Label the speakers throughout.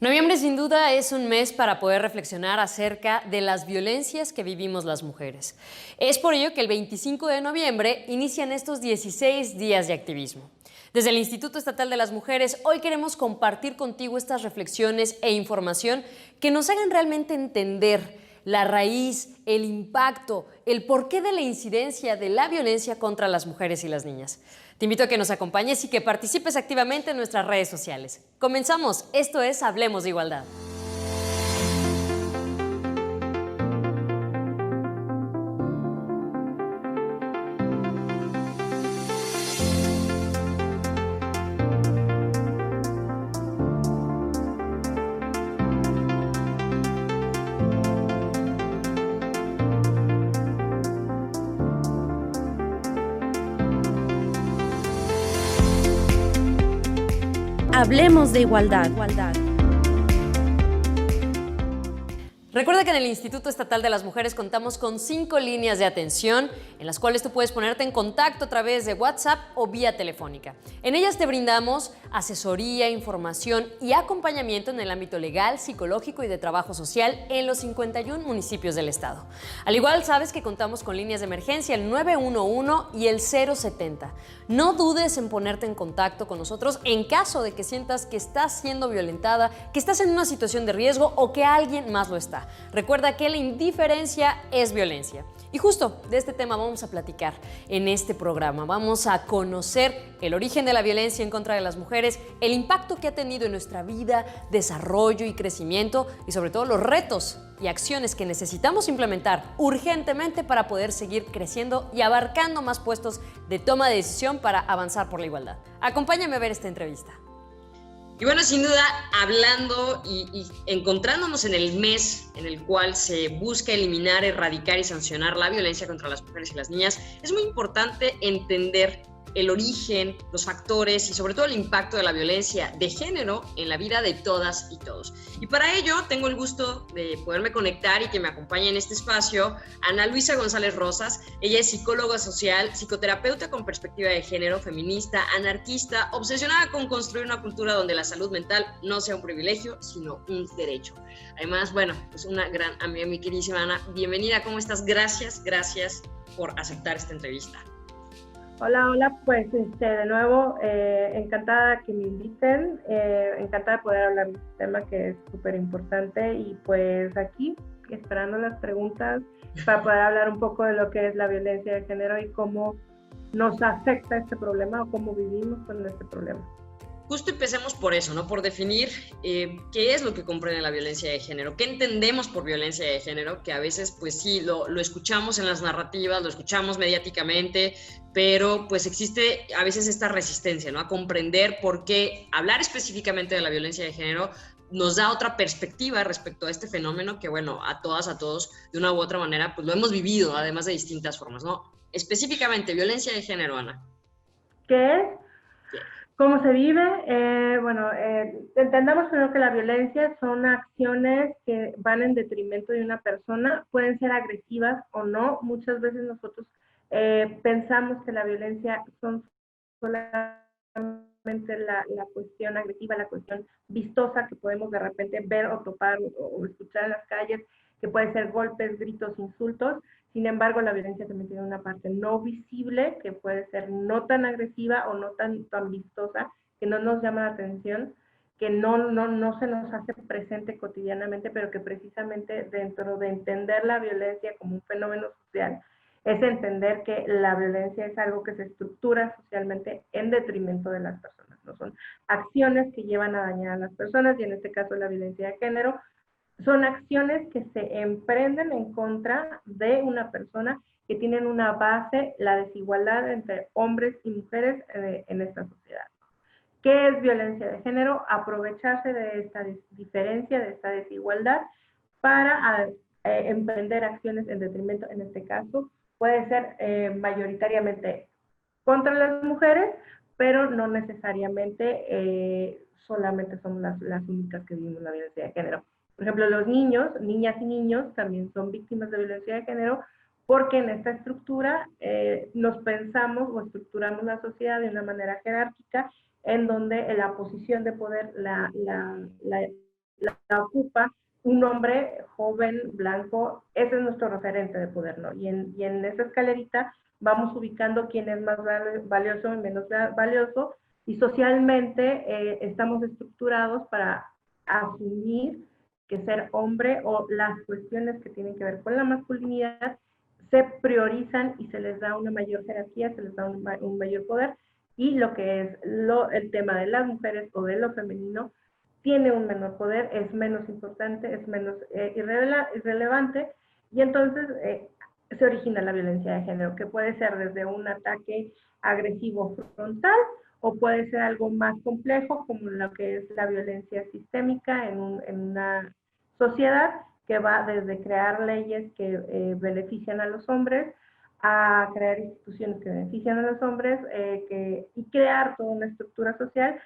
Speaker 1: Noviembre sin duda es un mes para poder reflexionar acerca de las violencias que vivimos las mujeres. Es por ello que el 25 de noviembre inician estos 16 días de activismo. Desde el Instituto Estatal de las Mujeres, hoy queremos compartir contigo estas reflexiones e información que nos hagan realmente entender la raíz, el impacto, el porqué de la incidencia de la violencia contra las mujeres y las niñas. Te invito a que nos acompañes y que participes activamente en nuestras redes sociales. Comenzamos, esto es Hablemos de Igualdad.
Speaker 2: Hablemos de igualdad.
Speaker 1: Recuerda que en el Instituto Estatal de las Mujeres contamos con 5 líneas de atención en las cuales tú puedes ponerte en contacto a través de WhatsApp o vía telefónica. En ellas te brindamos asesoría, información y acompañamiento en el ámbito legal, psicológico y de trabajo social en los 51 municipios del estado. Al igual, sabes que contamos con líneas de emergencia, el 911 y el 070. No dudes en ponerte en contacto con nosotros en caso de que sientas que estás siendo violentada, que estás en una situación de riesgo o que alguien más lo está. Recuerda que la indiferencia es violencia. Y justo de este tema vamos a platicar en este programa. Vamos a conocer el origen de la violencia en contra de las mujeres, el impacto que ha tenido en nuestra vida, desarrollo y crecimiento y sobre todo los retos y acciones que necesitamos implementar urgentemente para poder seguir creciendo y abarcando más puestos de toma de decisión para avanzar por la igualdad. Acompáñame a ver esta entrevista.
Speaker 3: Y bueno, sin duda, hablando y encontrándonos en el mes en el cual se busca eliminar, erradicar y sancionar la violencia contra las mujeres y las niñas, es muy importante entender el origen, los factores y sobre todo el impacto de la violencia de género en la vida de todas y todos. Y para ello tengo el gusto de poderme conectar y que me acompañe en este espacio Ana Luisa González Rosas. Ella es psicóloga social, psicoterapeuta con perspectiva de género, feminista, anarquista, obsesionada con construir una cultura donde la salud mental no sea un privilegio, sino un derecho. Además, bueno, pues una gran amiga, mi queridísima Ana. Bienvenida, ¿cómo estás? Gracias por aceptar esta entrevista.
Speaker 4: Hola, pues de nuevo, encantada que me inviten, encantada de poder hablar de este tema que es súper importante y pues aquí esperando las preguntas para poder hablar un poco de lo que es la violencia de género y cómo nos afecta este problema o cómo vivimos con este problema.
Speaker 3: Justo empecemos por eso, ¿no? Por definir qué es lo que comprende la violencia de género, qué entendemos por violencia de género, que a veces pues sí, lo escuchamos en las narrativas, lo escuchamos mediáticamente, pero pues existe a veces esta resistencia, ¿no? A comprender por qué hablar específicamente de la violencia de género nos da otra perspectiva respecto a este fenómeno que, bueno, a todas, a todos, de una u otra manera, pues lo hemos vivido, además de distintas formas, ¿no? Específicamente, violencia de género, Ana.
Speaker 4: ¿Qué es? ¿Cómo se vive? Entendamos primero que la violencia son acciones que van en detrimento de una persona, pueden ser agresivas o no. Muchas veces nosotros pensamos que la violencia son solamente la cuestión agresiva, la cuestión vistosa que podemos de repente ver o topar o escuchar en las calles, que puede ser golpes, gritos, insultos. Sin embargo, la violencia también tiene una parte no visible, que puede ser no tan agresiva o no tan vistosa, que no nos llama la atención, que no se nos hace presente cotidianamente, pero que precisamente dentro de entender la violencia como un fenómeno social, es entender que la violencia es algo que se estructura socialmente en detrimento de las personas, ¿no? Son acciones que llevan a dañar a las personas, y en este caso la violencia de género, son acciones que se emprenden en contra de una persona que tienen una base, la desigualdad entre hombres y mujeres en esta sociedad. ¿Qué es violencia de género? Aprovecharse de esta diferencia, de esta desigualdad, para emprender acciones en detrimento, en este caso, puede ser mayoritariamente contra las mujeres, pero no necesariamente solamente son las únicas que vivimos la violencia de género. Por ejemplo, los niños, niñas y niños también son víctimas de violencia de género, porque en esta estructura nos pensamos o estructuramos la sociedad de una manera jerárquica, en donde la posición de poder la la ocupa un hombre joven, blanco. Ese es nuestro referente de poder, ¿no? Y en esa escalerita vamos ubicando quién es más valioso y menos valioso, y socialmente estamos estructurados para asumir que ser hombre o las cuestiones que tienen que ver con la masculinidad se priorizan y se les da una mayor jerarquía, se les da un mayor poder, y lo que es el tema de las mujeres o de lo femenino tiene un menor poder, es menos importante, es menos irrelevante, y entonces se origina la violencia de género, que puede ser desde un ataque agresivo frontal o puede ser algo más complejo, como lo que es la violencia sistémica en una sociedad, que va desde crear leyes que benefician a los hombres, a crear instituciones que benefician a los hombres, y crear toda una estructura social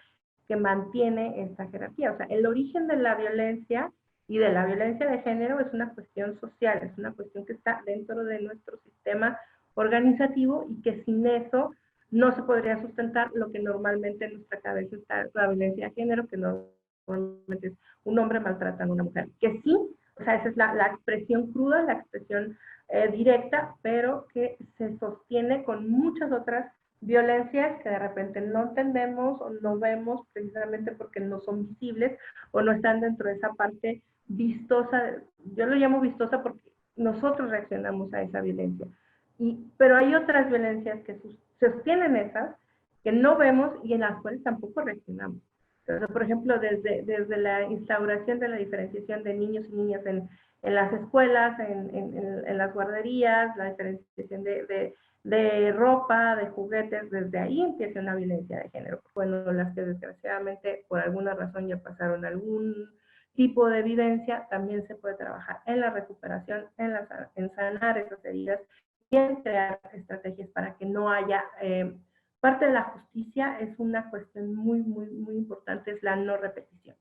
Speaker 4: que mantiene esta jerarquía. O sea, el origen de la violencia y de la violencia de género es una cuestión social, es una cuestión que está dentro de nuestro sistema organizativo, y que sin eso no se podría sustentar lo que normalmente en nuestra cabeza está la violencia de género, que normalmente es un hombre maltratando a una mujer. Que sí, o sea, esa es la expresión cruda, la expresión directa, pero que se sostiene con muchas otras violencias que de repente no entendemos o no vemos, precisamente porque no son visibles o no están dentro de esa parte vistosa. Yo lo llamo vistosa porque nosotros reaccionamos a esa violencia. Pero hay otras violencias que sostienen esas, que no vemos y en las cuales tampoco reaccionamos. Entonces, por ejemplo, desde la instauración de la diferenciación de niños y niñas en las escuelas, en las guarderías, la diferenciación de ropa, de juguetes, desde ahí empieza una violencia de género. Bueno, las que desgraciadamente por alguna razón ya pasaron algún tipo de evidencia, también se puede trabajar en la recuperación, en sanar esas heridas y en crear estrategias para que no haya... parte de la justicia es una cuestión muy, muy, muy importante, es la no repetición.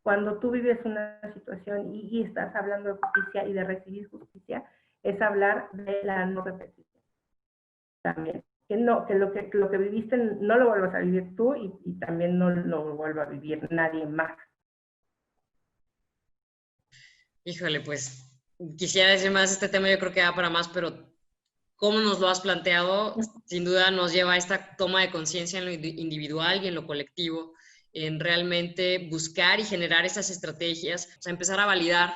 Speaker 4: Cuando tú vives una situación y estás hablando de justicia y de recibir justicia, es hablar de la no repetición también. Que lo que viviste no lo vuelvas a vivir tú, y también no lo vuelva a vivir nadie más.
Speaker 3: Híjole, pues quisiera decir más, este tema yo creo que da para más, pero cómo nos lo has planteado, sin duda nos lleva a esta toma de conciencia en lo individual y en lo colectivo, en realmente buscar y generar esas estrategias, o sea, empezar a validar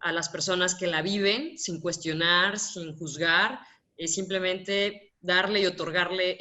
Speaker 3: a las personas que la viven sin cuestionar, sin juzgar, simplemente darle y otorgarle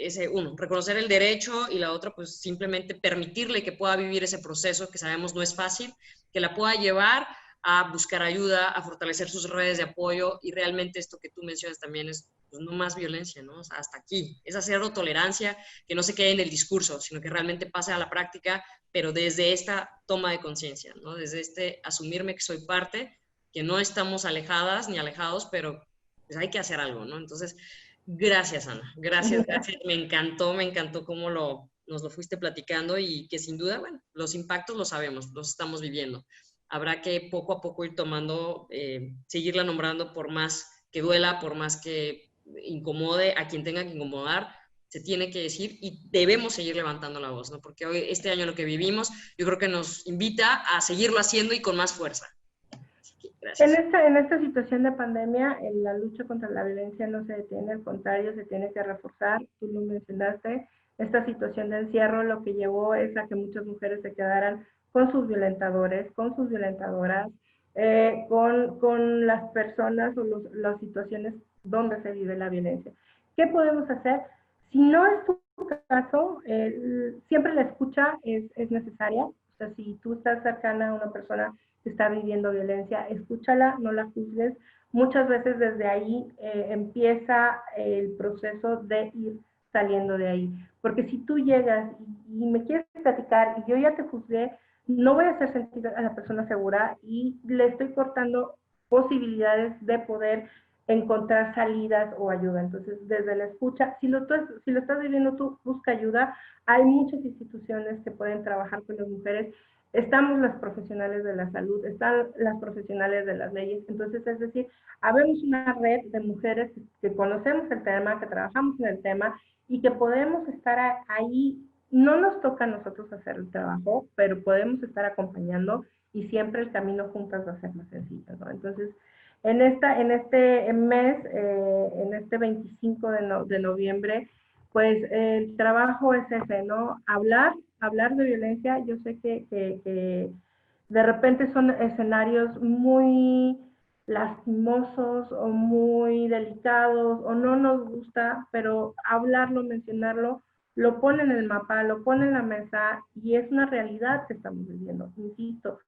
Speaker 3: reconocer el derecho, y la otra, pues simplemente permitirle que pueda vivir ese proceso que sabemos no es fácil, que la pueda llevar a buscar ayuda, a fortalecer sus redes de apoyo, y realmente esto que tú mencionas también es pues, no más violencia, ¿no? O sea, hasta aquí, esa cero tolerancia, que no se quede en el discurso, sino que realmente pase a la práctica, pero desde esta toma de conciencia, ¿no? Desde este asumirme que soy parte, que no estamos alejadas ni alejados, pero pues hay que hacer algo, ¿no? Entonces, gracias, Ana, gracias. Me encantó cómo nos lo fuiste platicando, y que sin duda, bueno, los impactos los sabemos, los estamos viviendo. Habrá que poco a poco ir tomando, seguirla nombrando, por más que duela, por más que incomode a quien tenga que incomodar, se tiene que decir, y debemos seguir levantando la voz, ¿no? Porque hoy, este año, lo que vivimos, yo creo que nos invita a seguirlo haciendo y con más fuerza. Gracias.
Speaker 4: En esta situación de pandemia, la lucha contra la violencia no se detiene, al contrario, se tiene que reforzar. Tú lo mencionaste, esta situación de encierro lo que llevó es a que muchas mujeres se quedaran con sus violentadores, con sus violentadoras, con las personas o las situaciones donde se vive la violencia. ¿Qué podemos hacer? Si no es tu caso, siempre la escucha es necesaria. O sea, si tú estás cercana a una persona que está viviendo violencia, escúchala, no la juzgues. Muchas veces desde ahí empieza el proceso de ir saliendo de ahí. Porque si tú llegas y me quieres platicar y yo ya te juzgué, no voy a hacer sentir a la persona segura y le estoy cortando posibilidades de poder encontrar salidas o ayuda. Entonces, desde la escucha, si lo estás viviendo tú, busca ayuda. Hay muchas instituciones que pueden trabajar con las mujeres. Estamos las profesionales de la salud, están las profesionales de las leyes. Entonces, es decir, habemos una red de mujeres que conocemos el tema, que trabajamos en el tema y que podemos estar ahí. No nos toca a nosotros hacer el trabajo, pero podemos estar acompañando y siempre el camino juntas va a ser más sencillo, ¿no? Entonces, en este mes, en este 25 de noviembre, pues el trabajo es ese, ¿no? Hablar de violencia. Yo sé que de repente son escenarios muy lastimosos o muy delicados o no nos gusta, pero hablarlo, mencionarlo, lo pone en el mapa, lo pone en la mesa y es una realidad que estamos viviendo. Insisto,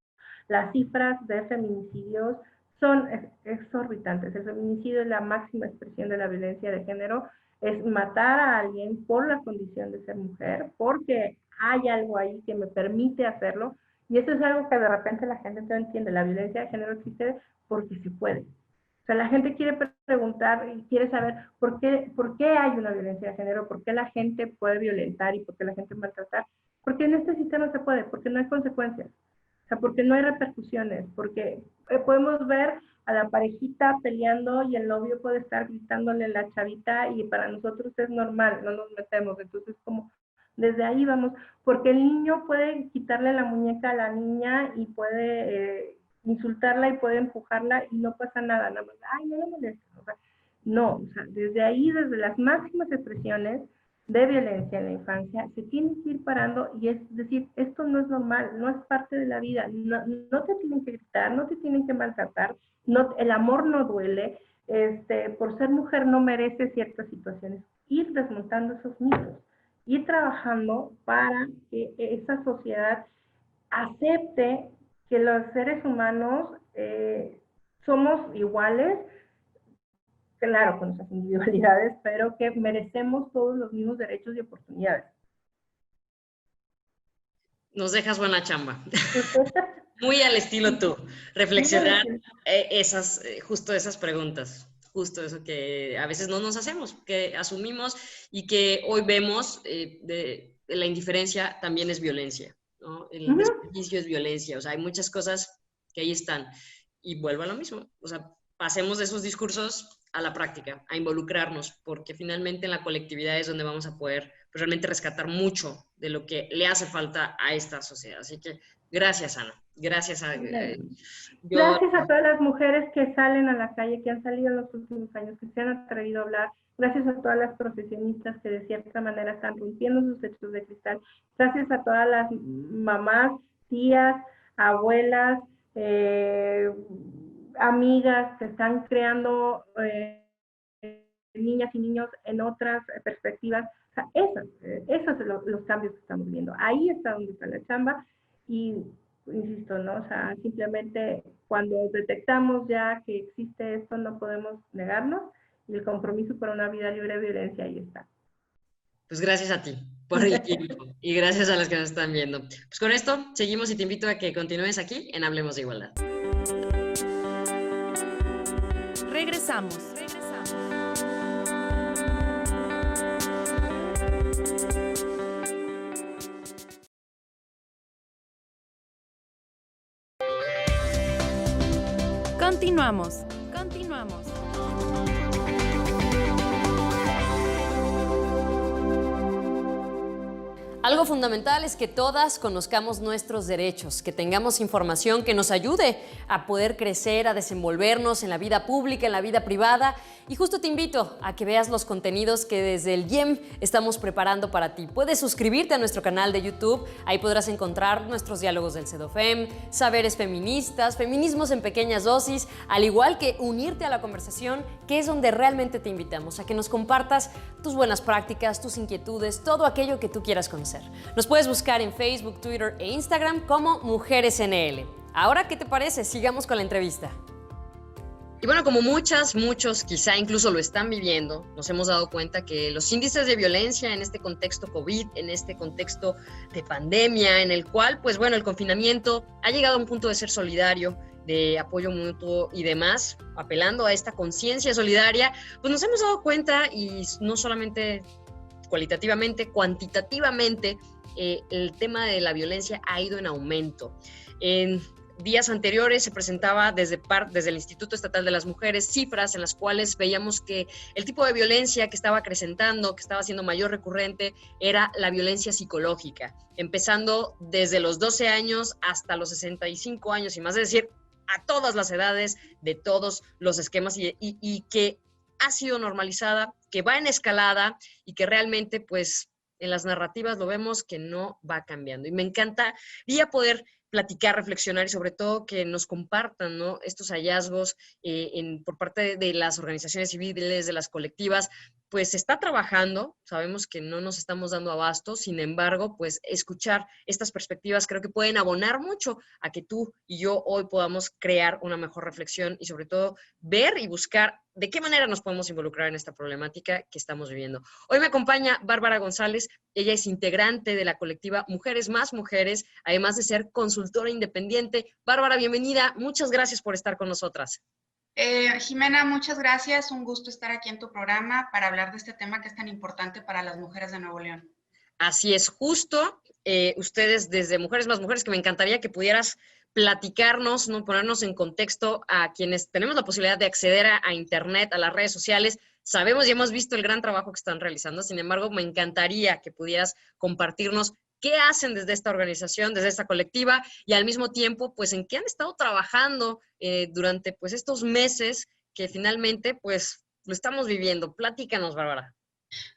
Speaker 4: las cifras de feminicidios son exorbitantes. El feminicidio es la máxima expresión de la violencia de género, es matar a alguien por la condición de ser mujer, porque hay algo ahí que me permite hacerlo, y eso es algo que de repente la gente no entiende. La violencia de género existe porque se puede. O sea, la gente quiere preguntar y quiere saber por qué hay una violencia de género, por qué la gente puede violentar y por qué la gente maltratar. Porque en este sistema se puede, porque no hay consecuencias. O sea, porque no hay repercusiones, porque podemos ver a la parejita peleando y el novio puede estar gritándole a la chavita y para nosotros es normal, no nos metemos. Entonces, como desde ahí vamos, porque el niño puede quitarle la muñeca a la niña y puede insultarla y puede empujarla y no pasa nada, nada más, ay, no le molestes. O sea, no, o sea, desde ahí, desde las máximas expresiones de violencia en la infancia, se tiene que ir parando y es decir, esto no es normal, no es parte de la vida, no te tienen que gritar, no te tienen que maltratar, no, el amor no duele, por ser mujer no merece ciertas situaciones. Ir desmontando esos mitos, ir trabajando para que esa sociedad acepte que los seres humanos somos iguales, claro, con nuestras individualidades, pero que merecemos todos los mismos derechos y oportunidades.
Speaker 3: Nos dejas buena chamba. Muy al estilo tú, reflexionar justo esas preguntas, justo eso que a veces no nos hacemos, que asumimos y que hoy vemos de la indiferencia también es violencia, ¿no? El desperdicio es violencia, o sea, hay muchas cosas que ahí están. Y vuelvo a lo mismo, o sea, pasemos de esos discursos a la práctica, a involucrarnos, porque finalmente en la colectividad es donde vamos a poder pues, realmente rescatar mucho de lo que le hace falta a esta sociedad. Así que gracias, Ana. Gracias a...
Speaker 4: Gracias a todas las mujeres que salen a la calle, que han salido en los últimos años, que se han atrevido a hablar. Gracias a todas las profesionistas que de cierta manera están rompiendo sus techos de cristal. Gracias a todas las mamás, tías, abuelas, amigas que están creando niñas y niños en otras perspectivas. O sea, esos son los cambios que estamos viendo. Ahí está donde está la chamba y insisto, ¿no? O sea, simplemente cuando detectamos ya que existe esto no podemos negarnos y el compromiso por una vida libre de violencia ahí está.
Speaker 3: Pues gracias a ti por el tiempo y gracias a las que nos están viendo. Pues con esto seguimos y te invito a que continúes aquí en Hablemos de Igualdad.
Speaker 2: Regresamos. Continuamos.
Speaker 1: Algo fundamental es que todas conozcamos nuestros derechos, que tengamos información que nos ayude a poder crecer, a desenvolvernos en la vida pública, en la vida privada. Y justo te invito a que veas los contenidos que desde el IEM estamos preparando para ti. Puedes suscribirte a nuestro canal de YouTube, ahí podrás encontrar nuestros diálogos del CEDOFEM, saberes feministas, feminismos en pequeñas dosis, al igual que unirte a la conversación, que es donde realmente te invitamos a que nos compartas tus buenas prácticas, tus inquietudes, todo aquello que tú quieras conocer. Nos puedes buscar en Facebook, Twitter e Instagram como Mujeres NL. Ahora, ¿qué te parece? Sigamos con la entrevista.
Speaker 3: Y bueno, como muchos quizá incluso lo están viviendo, nos hemos dado cuenta que los índices de violencia en este contexto COVID, en este contexto de pandemia, en el cual, pues bueno, el confinamiento ha llegado a un punto de ser solidario, de apoyo mutuo y demás, apelando a esta conciencia solidaria, pues nos hemos dado cuenta, y no solamente cualitativamente, cuantitativamente, el tema de la violencia ha ido en aumento. días anteriores se presentaba desde el Instituto Estatal de las Mujeres cifras en las cuales veíamos que el tipo de violencia que estaba acrecentando, que estaba siendo mayor recurrente, era la violencia psicológica, empezando desde los 12 años hasta los 65 años y más, es decir, a todas las edades, de todos los esquemas y que ha sido normalizada, que va en escalada y que realmente pues en las narrativas lo vemos que no va cambiando. Y me encantaría poder platicar, reflexionar y sobre todo que nos compartan, ¿no?, estos hallazgos por parte de las organizaciones civiles, de las colectivas. Pues se está trabajando, sabemos que no nos estamos dando abasto, sin embargo, pues escuchar estas perspectivas creo que pueden abonar mucho a que tú y yo hoy podamos crear una mejor reflexión y sobre todo ver y buscar de qué manera nos podemos involucrar en esta problemática que estamos viviendo. Hoy me acompaña Bárbara González, ella es integrante de la colectiva Mujeres Más Mujeres, además de ser consultora independiente. Bárbara, bienvenida, muchas gracias por estar con nosotras.
Speaker 5: Jimena, muchas gracias. Un gusto estar aquí en tu programa para hablar de este tema que es tan importante para las mujeres de Nuevo León.
Speaker 3: Así es, justo ustedes desde Mujeres Más Mujeres, que me encantaría que pudieras platicarnos, ¿no?, ponernos en contexto a quienes tenemos la posibilidad de acceder a Internet, a las redes sociales. Sabemos y hemos visto el gran trabajo que están realizando, sin embargo, me encantaría que pudieras compartirnos qué hacen desde esta organización, desde esta colectiva, y al mismo tiempo, pues, en qué han estado trabajando durante, pues, estos meses que finalmente, pues, lo estamos viviendo. Platícanos, Bárbara.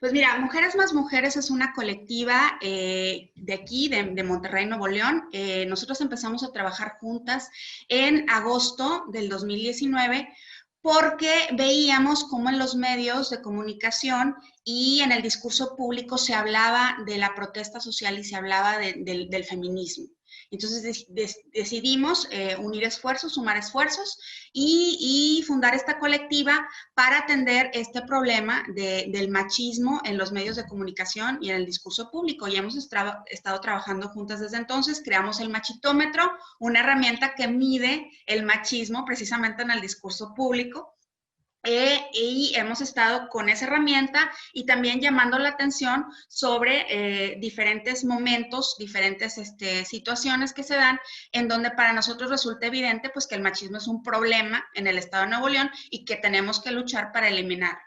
Speaker 5: Pues mira, Mujeres Más Mujeres es una colectiva de aquí, de Monterrey, Nuevo León. Nosotros empezamos a trabajar juntas en agosto del 2019 porque veíamos cómo en los medios de comunicación y en el discurso público se hablaba de la protesta social y se hablaba del feminismo. Entonces decidimos unir esfuerzos, sumar esfuerzos y fundar esta colectiva para atender este problema del machismo en los medios de comunicación y en el discurso público. Y hemos estado trabajando juntas desde entonces. Creamos el machitómetro, una herramienta que mide el machismo precisamente en el discurso público. Y hemos estado con esa herramienta y también llamando la atención sobre diferentes momentos, diferentes situaciones que se dan en donde para nosotros resulta evidente pues que el machismo es un problema en el estado de Nuevo León y que tenemos que luchar para eliminarlo.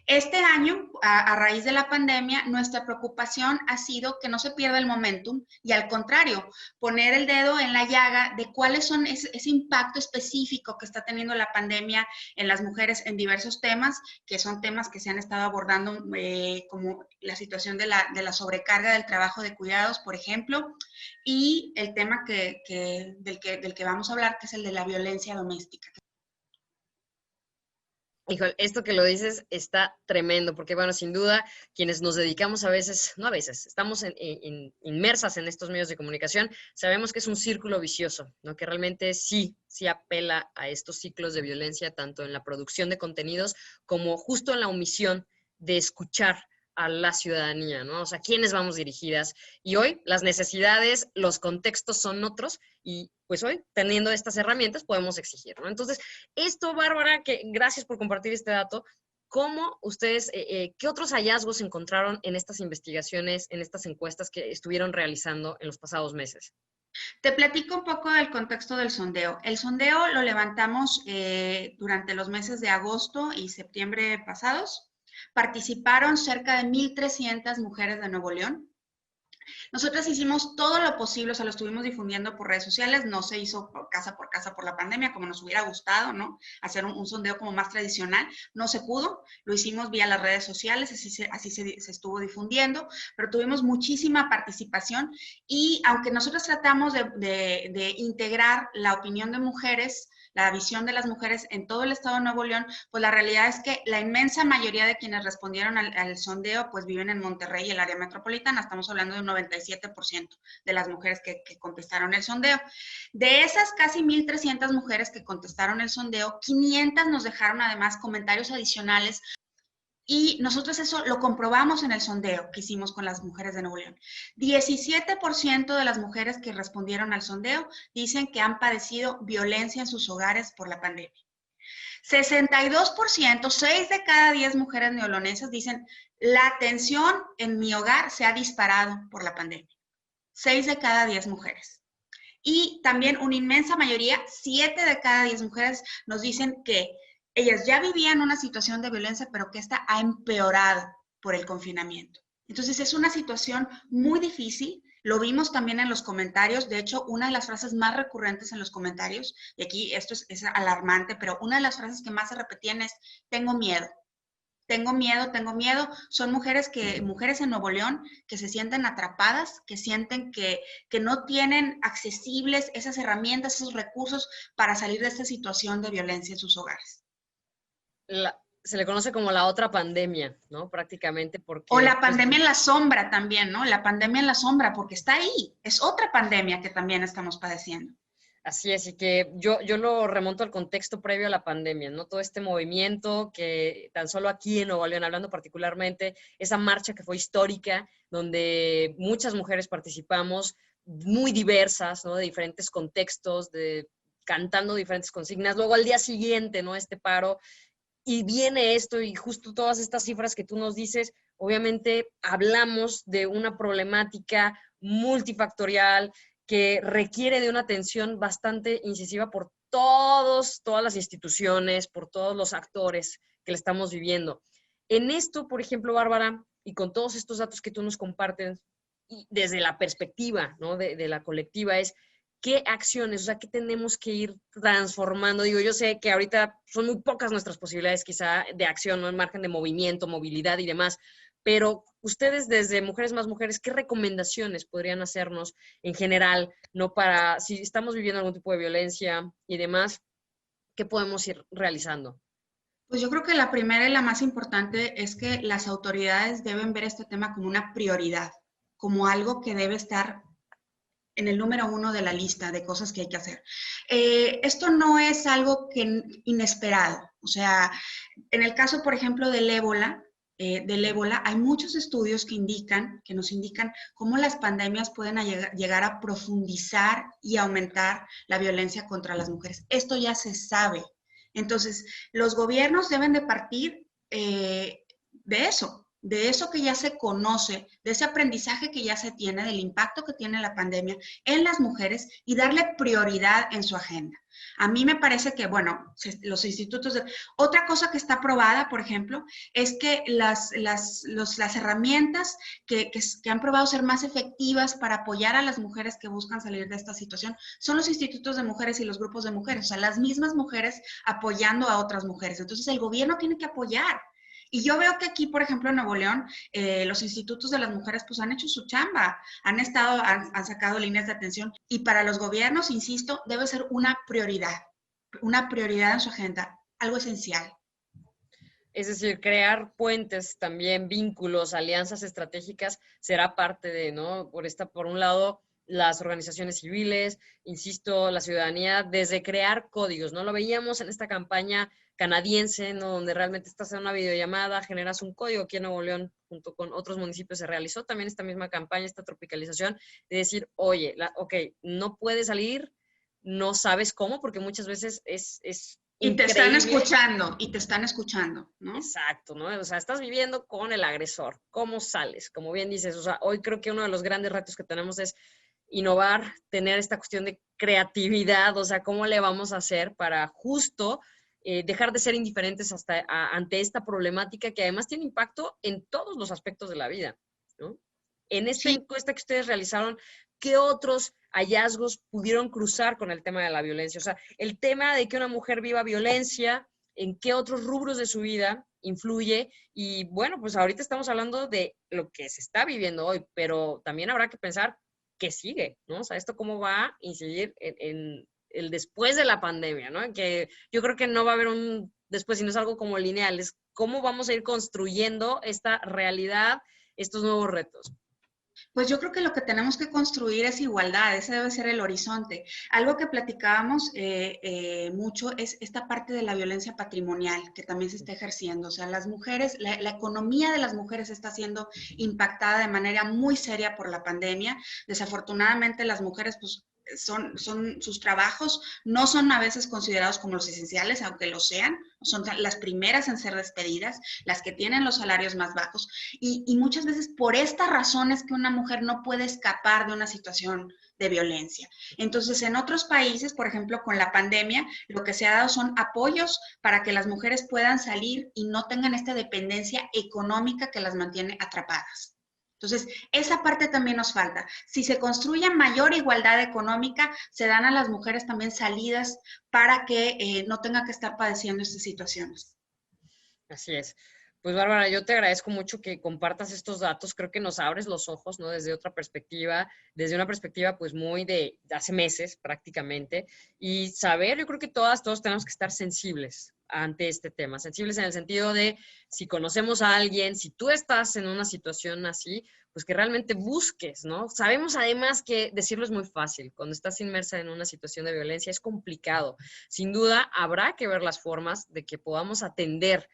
Speaker 5: Este año, a raíz de la pandemia, nuestra preocupación ha sido que no se pierda el momentum y al contrario, poner el dedo en la llaga de cuáles son ese impacto específico que está teniendo la pandemia en las mujeres en diversos temas, que son temas que se han estado abordando como la situación de la sobrecarga del trabajo de cuidados, por ejemplo, y el tema del que vamos a hablar, que es el de la violencia doméstica.
Speaker 3: Híjole, esto que lo dices está tremendo, porque bueno, sin duda, quienes nos dedicamos estamos inmersas en estos medios de comunicación, sabemos que es un círculo vicioso, ¿no?, que realmente sí apela a estos ciclos de violencia, tanto en la producción de contenidos como justo en la omisión de escuchar a la ciudadanía, ¿no? O sea, ¿quiénes vamos dirigidas? Y hoy las necesidades, los contextos son otros y pues hoy, teniendo estas herramientas, podemos exigir, ¿no? Entonces, esto, Bárbara, que gracias por compartir este dato. ¿Cómo ustedes, qué otros hallazgos encontraron en estas investigaciones, en estas encuestas que estuvieron realizando en los pasados meses?
Speaker 5: Te platico un poco del contexto del sondeo. El sondeo lo levantamos durante los meses de agosto y septiembre pasados. Participaron cerca de 1,300 mujeres de Nuevo León. Nosotras hicimos todo lo posible, o sea, lo estuvimos difundiendo por redes sociales, no se hizo por casa por la pandemia, como nos hubiera gustado, ¿no? Hacer un sondeo como más tradicional, no se pudo, lo hicimos vía las redes sociales, así se estuvo difundiendo, pero tuvimos muchísima participación y aunque nosotros tratamos de integrar la opinión de mujeres, la visión de las mujeres en todo el estado de Nuevo León, pues la realidad es que la inmensa mayoría de quienes respondieron al sondeo pues viven en Monterrey y el área metropolitana. Estamos hablando de un 97% de las mujeres que contestaron el sondeo. De esas casi 1,300 mujeres que contestaron el sondeo, 500 nos dejaron además comentarios adicionales. Y nosotros eso lo comprobamos en el sondeo que hicimos con las mujeres de Nuevo León. 17% de las mujeres que respondieron al sondeo dicen que han padecido violencia en sus hogares por la pandemia. 62%, 6 de cada 10 mujeres neolonesas dicen la tensión en mi hogar se ha disparado por la pandemia. 6 de cada 10 mujeres. Y también una inmensa mayoría, 7 de cada 10 mujeres nos dicen que ellas ya vivían una situación de violencia, pero que esta ha empeorado por el confinamiento. Entonces es una situación muy difícil. Lo vimos también en los comentarios. De hecho, una de las frases más recurrentes en los comentarios, y aquí esto es alarmante, pero una de las frases que más se repetían es, tengo miedo. Tengo miedo, tengo miedo. Son mujeres en Nuevo León que se sienten atrapadas, que sienten que no tienen accesibles esas herramientas, esos recursos para salir de esta situación de violencia en sus hogares.
Speaker 3: Se le conoce como la otra pandemia, ¿no? Prácticamente porque...
Speaker 5: O la pandemia en la sombra también, ¿no? La pandemia en la sombra, porque está ahí. Es otra pandemia que también estamos padeciendo.
Speaker 3: Así es, y que yo lo remonto al contexto previo a la pandemia, ¿no? Todo este movimiento que tan solo aquí en Nuevo León, hablando particularmente, esa marcha que fue histórica, donde muchas mujeres participamos, muy diversas, ¿no? De diferentes contextos, cantando diferentes consignas. Luego al día siguiente, ¿no? Este paro. Y viene esto y justo todas estas cifras que tú nos dices, obviamente hablamos de una problemática multifactorial que requiere de una atención bastante incisiva por todas las instituciones, por todos los actores que le estamos viviendo. En esto, por ejemplo, Bárbara, y con todos estos datos que tú nos compartes, y desde la perspectiva, ¿no? de la colectiva, es qué acciones, o sea, qué tenemos que ir transformando. Digo, yo sé que ahorita son muy pocas nuestras posibilidades quizá de acción, ¿no? En margen de movimiento, movilidad y demás, pero ustedes desde Mujeres Más Mujeres, ¿qué recomendaciones podrían hacernos en general, no para, si estamos viviendo algún tipo de violencia y demás, qué podemos ir realizando?
Speaker 5: Pues yo creo que la primera y la más importante es que las autoridades deben ver este tema como una prioridad, como algo que debe estar en el número 1 de la lista de cosas que hay que hacer. Esto no es algo inesperado. O sea, en el caso, por ejemplo, del ébola, hay muchos estudios que nos indican cómo las pandemias pueden llegar a profundizar y aumentar la violencia contra las mujeres. Esto ya se sabe. Entonces, los gobiernos deben de partir de eso que ya se conoce, de ese aprendizaje que ya se tiene, del impacto que tiene la pandemia en las mujeres y darle prioridad en su agenda. A mí me parece que, bueno, los institutos Otra cosa que está aprobada, por ejemplo, es que las herramientas que han probado ser más efectivas para apoyar a las mujeres que buscan salir de esta situación son los institutos de mujeres y los grupos de mujeres, o sea, las mismas mujeres apoyando a otras mujeres. Entonces, el gobierno tiene que apoyar. Y yo veo que aquí, por ejemplo, en Nuevo León, los institutos de las mujeres pues han hecho su chamba, han sacado líneas de atención y para los gobiernos, insisto, debe ser una prioridad en su agenda, algo esencial.
Speaker 3: Es decir, crear puentes también, vínculos, alianzas estratégicas será parte de, ¿no? Por un lado, las organizaciones civiles, insisto, la ciudadanía, desde crear códigos, ¿no? Lo veíamos en esta campaña canadiense, ¿no? Donde realmente estás en una videollamada, generas un código. Aquí en Nuevo León, junto con otros municipios, se realizó también esta misma campaña, esta tropicalización, de decir, oye, no puedes salir, no sabes cómo, porque muchas veces es
Speaker 5: y te están escuchando, ¿no?
Speaker 3: Exacto, ¿no? O sea, estás viviendo con el agresor. ¿Cómo sales? Como bien dices, o sea, hoy creo que uno de los grandes retos que tenemos es innovar, tener esta cuestión de creatividad, o sea, ¿cómo le vamos a hacer para justo dejar de ser indiferentes ante esta problemática que además tiene impacto en todos los aspectos de la vida, ¿no? En esta encuesta que ustedes realizaron, ¿qué otros hallazgos pudieron cruzar con el tema de la violencia? O sea, el tema de que una mujer viva violencia, ¿en qué otros rubros de su vida influye? Y bueno, pues ahorita estamos hablando de lo que se está viviendo hoy, pero también habrá que pensar qué sigue, ¿no? O sea, esto cómo va a incidir en el después de la pandemia, ¿no? Que yo creo que no va a haber un después, sino es algo como lineal, es cómo vamos a ir construyendo esta realidad, estos nuevos retos.
Speaker 5: Pues yo creo que lo que tenemos que construir es igualdad, ese debe ser el horizonte. Algo que platicábamos mucho es esta parte de la violencia patrimonial que también se está ejerciendo. O sea, las mujeres, la economía de las mujeres está siendo impactada de manera muy seria por la pandemia. Desafortunadamente las mujeres pues sus trabajos no son a veces considerados como los esenciales, aunque lo sean, son las primeras en ser despedidas, las que tienen los salarios más bajos, y muchas veces por esta razón es que una mujer no puede escapar de una situación de violencia. Entonces, en otros países, por ejemplo, con la pandemia, lo que se ha dado son apoyos para que las mujeres puedan salir y no tengan esta dependencia económica que las mantiene atrapadas. Entonces, esa parte también nos falta. Si se construye mayor igualdad económica, se dan a las mujeres también salidas para que no tengan que estar padeciendo estas situaciones.
Speaker 3: Así es. Pues Bárbara, yo te agradezco mucho que compartas estos datos. Creo que nos abres los ojos, ¿no? Desde otra perspectiva, desde una perspectiva pues muy de hace meses prácticamente. Y saber, yo creo que todos tenemos que estar sensibles ante este tema. Sensibles en el sentido de si conocemos a alguien, si tú estás en una situación así, pues que realmente busques, ¿no? Sabemos además que decirlo es muy fácil. Cuando estás inmersa en una situación de violencia es complicado. Sin duda, habrá que ver las formas de que podamos atender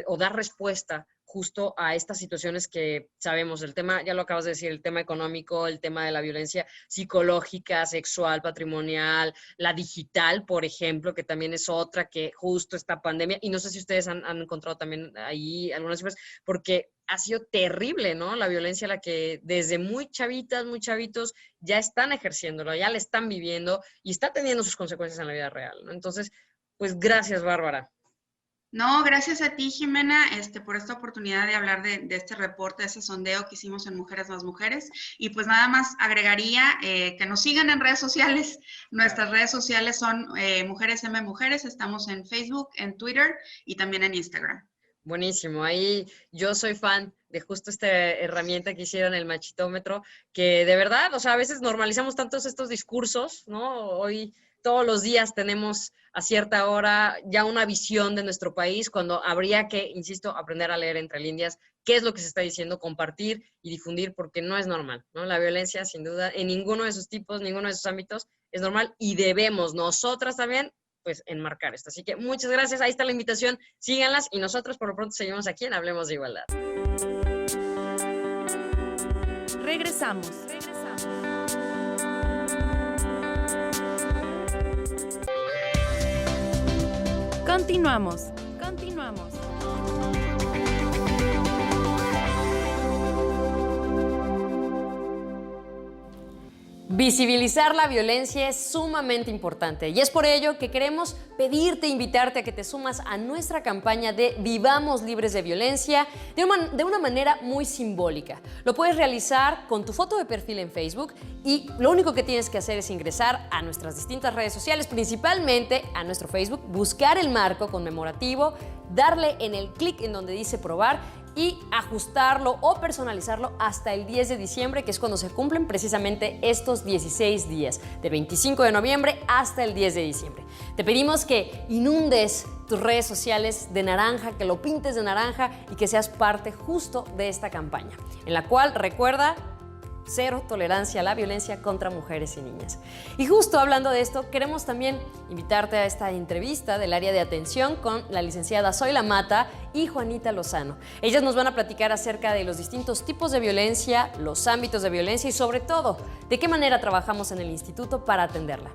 Speaker 3: o dar respuesta justo a estas situaciones que sabemos. El tema, ya lo acabas de decir, el tema económico, el tema de la violencia psicológica, sexual, patrimonial, la digital, por ejemplo, que también es otra que justo esta pandemia, y no sé si ustedes han encontrado también ahí algunas cifras, porque ha sido terrible, ¿no? La violencia a la que desde muy chavitas, muy chavitos, ya están ejerciéndolo, ya la están viviendo y está teniendo sus consecuencias en la vida real, ¿no? Entonces, pues gracias, Bárbara.
Speaker 5: No, gracias a ti, Jimena, por esta oportunidad de hablar de este reporte, de ese sondeo que hicimos en Mujeres Más Mujeres. Y pues nada más agregaría que nos sigan en redes sociales. Nuestras redes sociales son Mujeres M Mujeres. Estamos en Facebook, en Twitter y también en Instagram.
Speaker 3: Buenísimo. Ahí yo soy fan de justo esta herramienta que hicieron, el machitómetro, que de verdad, o sea, a veces normalizamos tantos estos discursos, ¿no? Hoy todos los días tenemos a cierta hora ya una visión de nuestro país, cuando habría que, insisto, aprender a leer entre líneas qué es lo que se está diciendo, compartir y difundir, porque no es normal, ¿no? La violencia, sin duda, en ninguno de sus tipos, ninguno de sus ámbitos es normal, y debemos nosotras también, pues, enmarcar esto. Así que muchas gracias, ahí está la invitación, síganlas, y nosotros por lo pronto seguimos aquí en Hablemos de Igualdad.
Speaker 2: Regresamos. Continuamos.
Speaker 1: Visibilizar la violencia es sumamente importante y es por ello que queremos pedirte, invitarte a que te sumas a nuestra campaña de Vivamos Libres de Violencia de una manera muy simbólica. Lo puedes realizar con tu foto de perfil en Facebook y lo único que tienes que hacer es ingresar a nuestras distintas redes sociales, principalmente a nuestro Facebook, buscar el marco conmemorativo, darle en el clic en donde dice probar y ajustarlo o personalizarlo hasta el 10 de diciembre, que es cuando se cumplen precisamente estos 16 días, del 25 de noviembre hasta el 10 de diciembre. Te pedimos que inundes tus redes sociales de naranja, que lo pintes de naranja y que seas parte justo de esta campaña, en la cual, recuerda, cero tolerancia a la violencia contra mujeres y niñas. Y justo hablando de esto, queremos también invitarte a esta entrevista del área de atención con la licenciada Zoila Mata y Juanita Lozano. Ellas nos van a platicar acerca de los distintos tipos de violencia, los ámbitos de violencia y sobre todo, de qué manera trabajamos en el instituto para atenderla.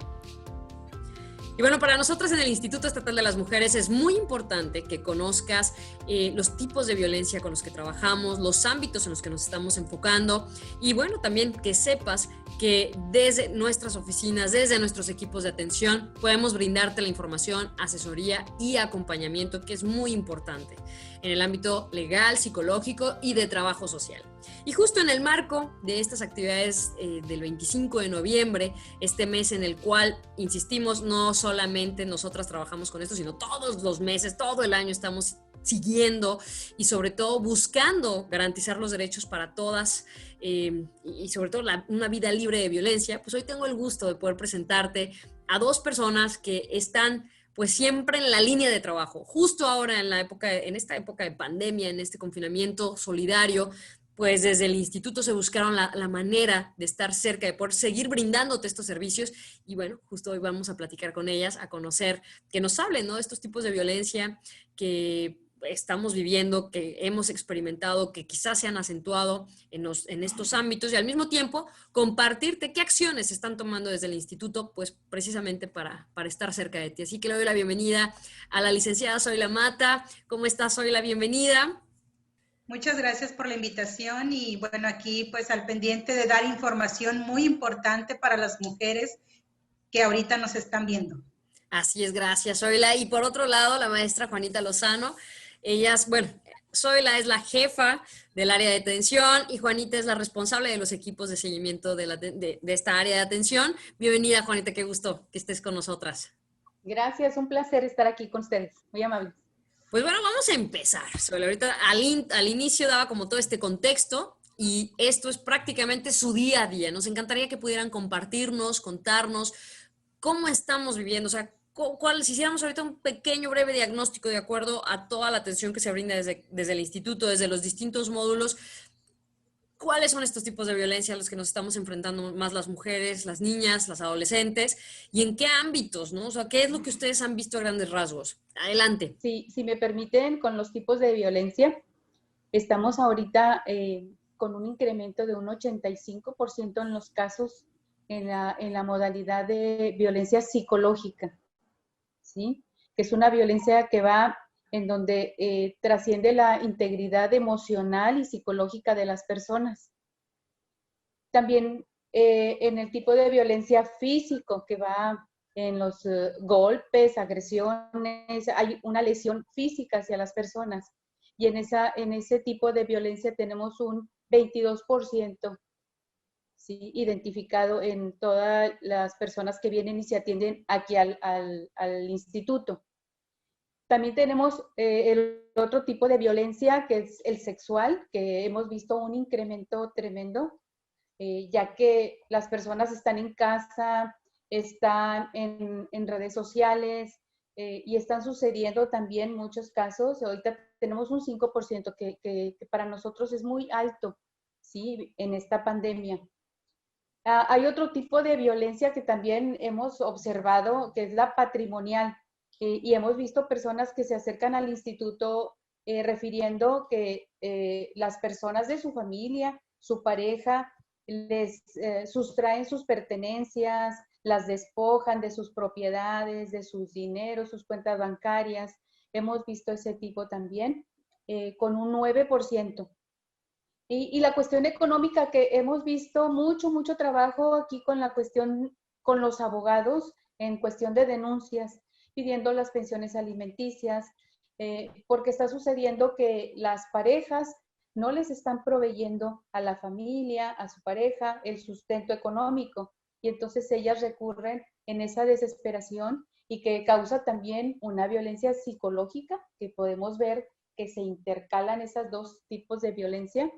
Speaker 1: Y bueno, para nosotros en el Instituto Estatal de las Mujeres es muy importante que conozcas los tipos de violencia con los que trabajamos, los ámbitos en los que nos estamos enfocando y bueno, también que sepas que desde nuestras oficinas, desde nuestros equipos de atención, podemos brindarte la información, asesoría y acompañamiento, que es muy importante en el ámbito legal, psicológico y de trabajo social. Y justo en el marco de estas actividades del 25 de noviembre, este mes en el cual, insistimos, no solamente nosotras trabajamos con esto, sino todos los meses, todo el año estamos siguiendo y sobre todo buscando garantizar los derechos para todas y sobre todo una vida libre de violencia, pues hoy tengo el gusto de poder presentarte a dos personas que están pues siempre en la línea de trabajo, justo ahora en esta época de pandemia, en este confinamiento solidario. Pues desde el instituto se buscaron la manera de estar cerca, de poder seguir brindándote estos servicios. Y bueno, justo hoy vamos a platicar con ellas, a conocer, que nos hablen, ¿no?, de estos tipos de violencia que estamos viviendo, que hemos experimentado, que quizás se han acentuado en estos ámbitos, y al mismo tiempo compartirte qué acciones se están tomando desde el instituto, pues precisamente para estar cerca de ti. Así que le doy la bienvenida a la licenciada Zoila Mata. ¿Cómo estás, Zoila? Bienvenida.
Speaker 6: Muchas gracias por la invitación y bueno, aquí pues al pendiente de dar información muy importante para las mujeres que ahorita nos están viendo.
Speaker 1: Así es, gracias, Zoila. Y por otro lado, la maestra Juanita Lozano. Zoila es la jefa del área de atención y Juanita es la responsable de los equipos de seguimiento de esta área de atención. Bienvenida, Juanita, qué gusto que estés con nosotras.
Speaker 7: Gracias, un placer estar aquí con ustedes, muy amables.
Speaker 1: Pues bueno, vamos a empezar. Zoila, ahorita al inicio daba como todo este contexto y esto es prácticamente su día a día. Nos encantaría que pudieran compartirnos, contarnos cómo estamos viviendo, o sea, si hiciéramos ahorita un pequeño, breve diagnóstico de acuerdo a toda la atención que se brinda desde el instituto, desde los distintos módulos, ¿cuáles son estos tipos de violencia a los que nos estamos enfrentando más las mujeres, las niñas, las adolescentes? ¿Y en qué ámbitos, no? O sea, ¿qué es lo que ustedes han visto a grandes rasgos? Adelante.
Speaker 7: Sí, si me permiten, con los tipos de violencia, estamos ahorita con un incremento de un 85% en los casos en la modalidad de violencia psicológica, ¿sí? Que es una violencia que va en donde trasciende la integridad emocional y psicológica de las personas. También en el tipo de violencia físico, que va en los golpes, agresiones, hay una lesión física hacia las personas. Y en ese tipo de violencia tenemos un 22%, ¿sí?, identificado en todas las personas que vienen y se atienden aquí al instituto. También tenemos el otro tipo de violencia, que es el sexual, que hemos visto un incremento tremendo, ya que las personas están en casa, están en redes sociales y están sucediendo también muchos casos. Ahorita tenemos un 5% que para nosotros es muy alto, ¿sí?, en esta pandemia. Hay otro tipo de violencia que también hemos observado, que es la patrimonial. Y hemos visto personas que se acercan al instituto refiriendo que las personas de su familia, su pareja, les sustraen sus pertenencias, las despojan de sus propiedades, de sus dineros, sus cuentas bancarias. Hemos visto ese tipo también, con un 9%. Y la cuestión económica, que hemos visto mucho trabajo aquí con la cuestión, con los abogados en cuestión de denuncias, pidiendo las pensiones alimenticias, porque está sucediendo que las parejas no les están proveyendo a la familia, a su pareja, el sustento económico. Y entonces ellas recurren en esa desesperación y que causa también una violencia psicológica, que podemos ver que se intercalan esos dos tipos de violencia.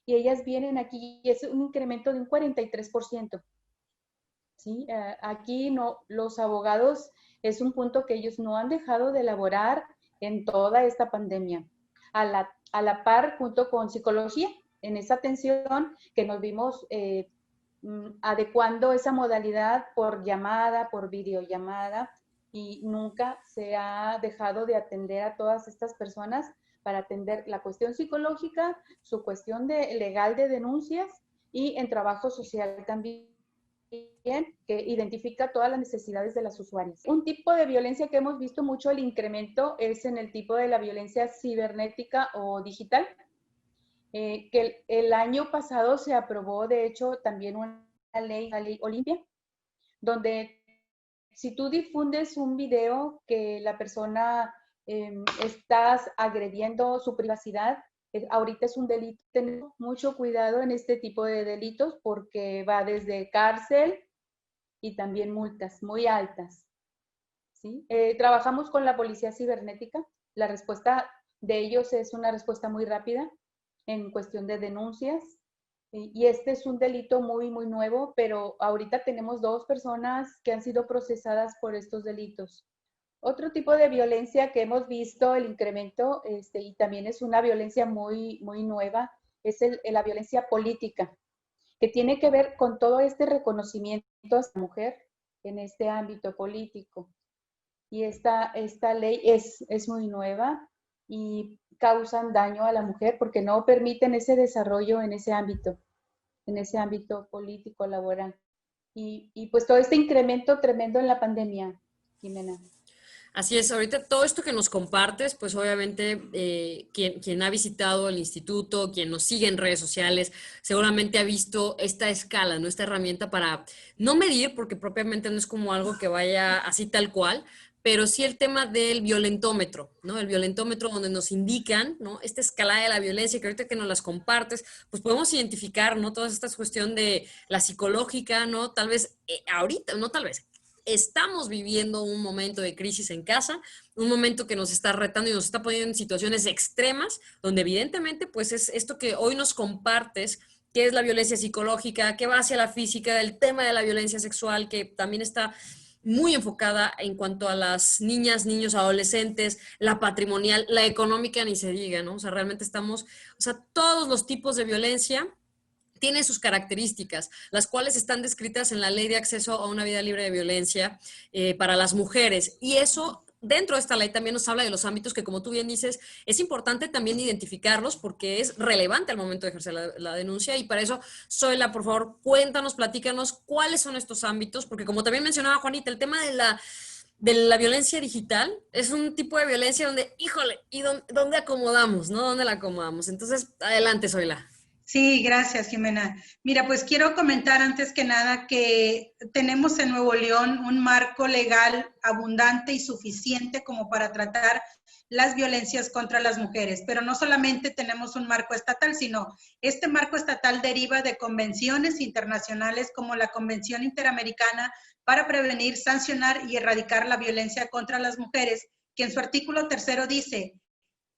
Speaker 7: Y ellas vienen aquí y es un incremento de un 43%. ¿Sí? Aquí no, los abogados es un punto que ellos no han dejado de elaborar en toda esta pandemia. A la par, junto con psicología, en esa atención que nos vimos adecuando esa modalidad por llamada, por videollamada, y nunca se ha dejado de atender a todas estas personas para atender la cuestión psicológica, su cuestión legal de denuncias y en trabajo social también, que identifica todas las necesidades de las usuarias. Un tipo de violencia que hemos visto mucho el incremento es en el tipo de la violencia cibernética o digital, que el año pasado se aprobó, de hecho, también la ley Olimpia, donde si tú difundes un video que la persona estás agrediendo su privacidad, ahorita es un delito. Tenemos mucho cuidado en este tipo de delitos porque va desde cárcel y también multas muy altas, ¿sí? Trabajamos con la policía cibernética. La respuesta de ellos es una respuesta muy rápida en cuestión de denuncias. Y este es un delito muy nuevo, pero ahorita tenemos 2 personas que han sido procesadas por estos delitos. Otro tipo de violencia que hemos visto el incremento, y también es una violencia muy nueva, es la violencia política, que tiene que ver con todo este reconocimiento a la mujer en este ámbito político. Y esta ley es muy nueva y causan daño a la mujer porque no permiten ese desarrollo en ese ámbito político, laboral. Y pues todo este incremento tremendo en la pandemia, Jimena.
Speaker 1: Así es, ahorita todo esto que nos compartes, pues obviamente quien ha visitado el instituto, quien nos sigue en redes sociales, seguramente ha visto esta escala, ¿no? Esta herramienta para no medir, porque propiamente no es como algo que vaya así tal cual, pero sí el tema del violentómetro, ¿no? El violentómetro donde nos indican, ¿no? Esta escala de la violencia, que ahorita que nos las compartes, pues podemos identificar, ¿no? Toda esta cuestión de la psicológica, ¿no? Tal vez ahorita, no tal vez, estamos viviendo un momento de crisis en casa, un momento que nos está retando y nos está poniendo en situaciones extremas, donde evidentemente pues es esto que hoy nos compartes, que es la violencia psicológica, que va hacia la física, el tema de la violencia sexual, que también está muy enfocada en cuanto a las niñas, niños, adolescentes, la patrimonial, la económica, ni se diga, ¿no? O sea, realmente estamos, o sea, todos los tipos de violencia tiene sus características, las cuales están descritas en la Ley de Acceso a una Vida Libre de Violencia para las mujeres. Y eso, dentro de esta ley, también nos habla de los ámbitos que, como tú bien dices, es importante también identificarlos porque es relevante al momento de ejercer la denuncia. Y para eso, Zoila, por favor, cuéntanos, platícanos cuáles son estos ámbitos, porque como también mencionaba Juanita, el tema de la violencia digital es un tipo de violencia donde, híjole, ¿y dónde acomodamos, no? ¿Dónde la acomodamos? Entonces, adelante, Zoila.
Speaker 6: Sí, gracias, Jimena. Mira, pues quiero comentar antes que nada que tenemos en Nuevo León un marco legal abundante y suficiente como para tratar las violencias contra las mujeres, pero no solamente tenemos un marco estatal, sino este marco estatal deriva de convenciones internacionales como la Convención Interamericana para Prevenir, Sancionar y Erradicar la Violencia contra las Mujeres, que en su artículo 3 dice: